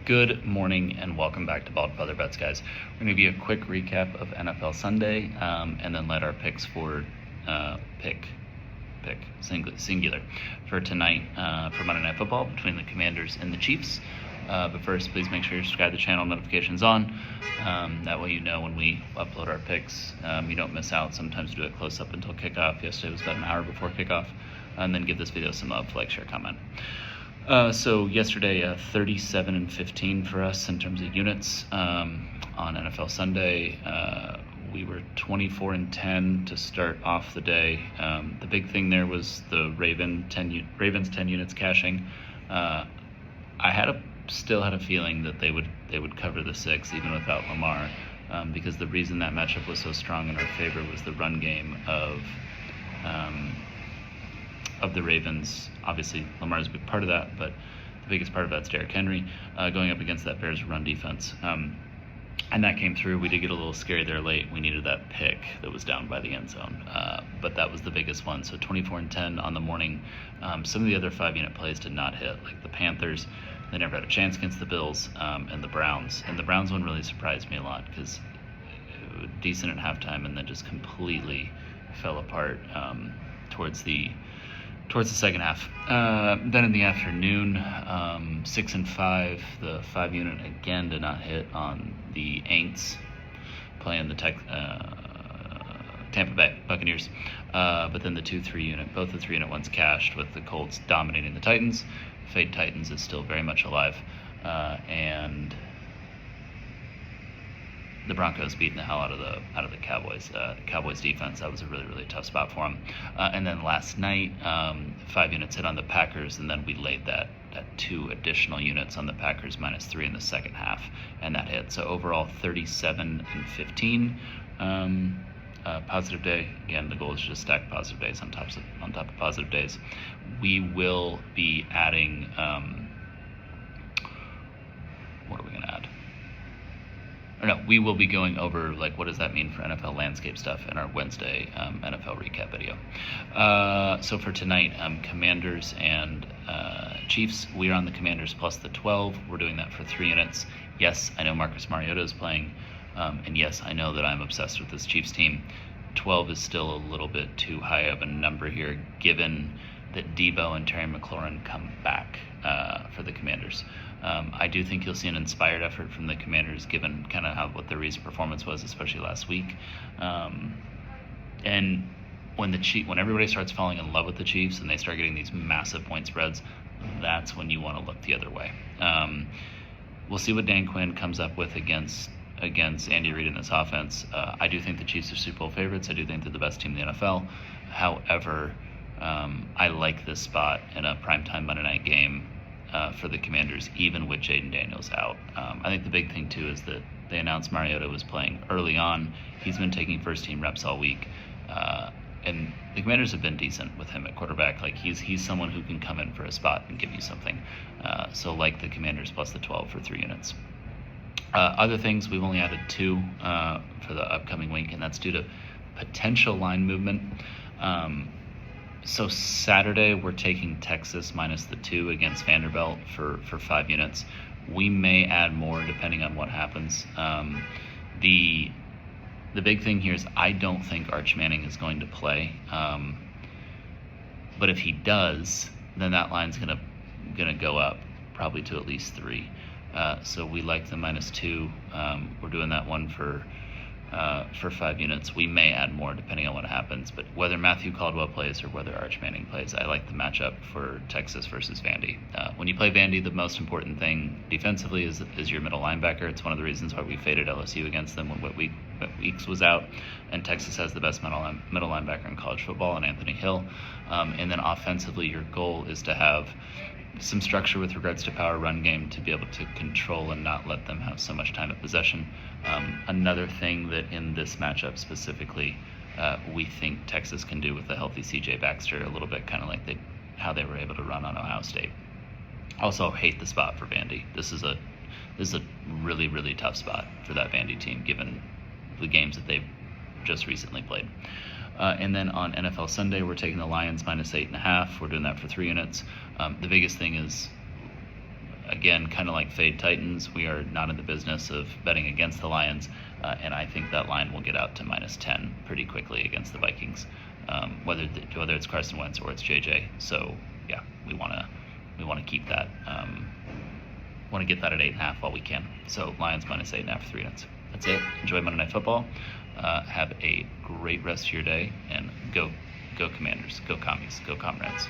Good morning and welcome back to Bald Feather Bets, guys. We're going to give you a quick recap of NFL Sunday and then let our picks for singular for tonight for Monday Night Football between the Commanders and the Chiefs. But first, please make sure you subscribe to the channel, notifications on. That way you know when we upload our picks. You don't miss out. Sometimes we do it close up until kickoff. Yesterday was about an hour before kickoff. And then give this video some love, like, share, comment. So yesterday, 37-15 for us in terms of units. On NFL Sunday, we were 24-10 to start off the day. The big thing there was the Ravens 10 units cashing. I still had a feeling that they would cover the 6 even without Lamar, because the reason that matchup was so strong in our favor was the run game of the Ravens. Obviously, Lamar is a big part of that, but the biggest part of that's Derrick Henry going up against that Bears run defense. And that came through. We did get a little scary there late. We needed that pick that was down by the end zone, but that was the biggest one. So 24-10 on the morning. Some of the other 5-unit plays did not hit, like the Panthers. They never had a chance against the Bills and the Browns. And the Browns one really surprised me a lot because it was decent at halftime and then just completely fell apart towards the second half. Then in the afternoon, 6-5, the 5-unit again did not hit on the Aints playing the Tampa Bay Buccaneers. But then the 2-3 unit, both the 3-unit ones cashed with the Colts dominating the Titans. Fade Titans is still very much alive. And the Broncos beating the hell out of the Cowboys. Cowboys defense, that was a really, really tough spot for them. And then last night, 5 units hit on the Packers, and then we laid that 2 additional units on the Packers -3 in the second half, and that hit. So overall, 37-15. Positive day. Again, the goal is just stack positive days on top of positive days. We will be adding. What are we going to add? Or no, we will be going over, like, what does that mean for NFL landscape stuff in our Wednesday NFL recap video. So for tonight, Commanders and Chiefs, we are on the Commanders plus the 12. We're doing that for 3 units. Yes, I know Marcus Mariota is playing, and yes, I know that I'm obsessed with this Chiefs team. 12 is still a little bit too high of a number here, given that Debo and Terry McLaurin come back for the Commanders. I do think you'll see an inspired effort from the Commanders, given kind of what their recent performance was, especially last week. And when everybody starts falling in love with the Chiefs and they start getting these massive point spreads, that's when you want to look the other way. We'll see what Dan Quinn comes up with against Andy Reid in this offense. I do think the Chiefs are Super Bowl favorites. I do think they're the best team in the NFL. However, I like this spot in a primetime Monday night game for the Commanders, even with Jaden Daniels out. I think the big thing, too, is that they announced Mariota was playing early on. He's been taking first-team reps all week. And the Commanders have been decent with him at quarterback. Like, he's someone who can come in for a spot and give you something. So like the Commanders plus the 12 for 3 units. Other things, we've only added 2 for the upcoming week, and that's due to potential line movement. So Saturday, we're taking Texas minus the 2 against Vanderbilt for 5 units. We may add more depending on what happens. The big thing here is I don't think Arch Manning is going to play. But if he does, then that line's gonna go up probably to at least 3. So we like the -2. We're doing that one for 5 units. We may add more depending on what happens, but whether Matthew Caldwell plays or whether Arch Manning plays, I like the matchup for Texas versus Vandy. When you play Vandy, the most important thing defensively is your middle linebacker. It's one of the reasons why we faded LSU against them when Weeks was out, and Texas has the best middle linebacker in college football, and Anthony Hill. And then offensively, your goal is to have some structure with regards to power run game to be able to control and not let them have so much time of possession. Another thing that in this matchup specifically, we think Texas can do with the healthy CJ Baxter a little bit, kind of like how they were able to run on Ohio State. Also hate the spot for Vandy. This is a really, really tough spot for that Vandy team, given the games that they've just recently played. And then on NFL Sunday, we're taking the Lions -8.5. We're doing that for 3 units. The biggest thing is again, kind of like Fade Titans, we are not in the business of betting against the Lions, and I think that line will get out to -10 pretty quickly against the Vikings, whether it's Carson Wentz or it's JJ. So yeah, we want to keep that. Want to get that at 8.5 while we can. So Lions -8.5 for 3 nuts. That's it. Enjoy Monday Night Football. Have a great rest of your day, and go Commanders, go Commies, go Comrades.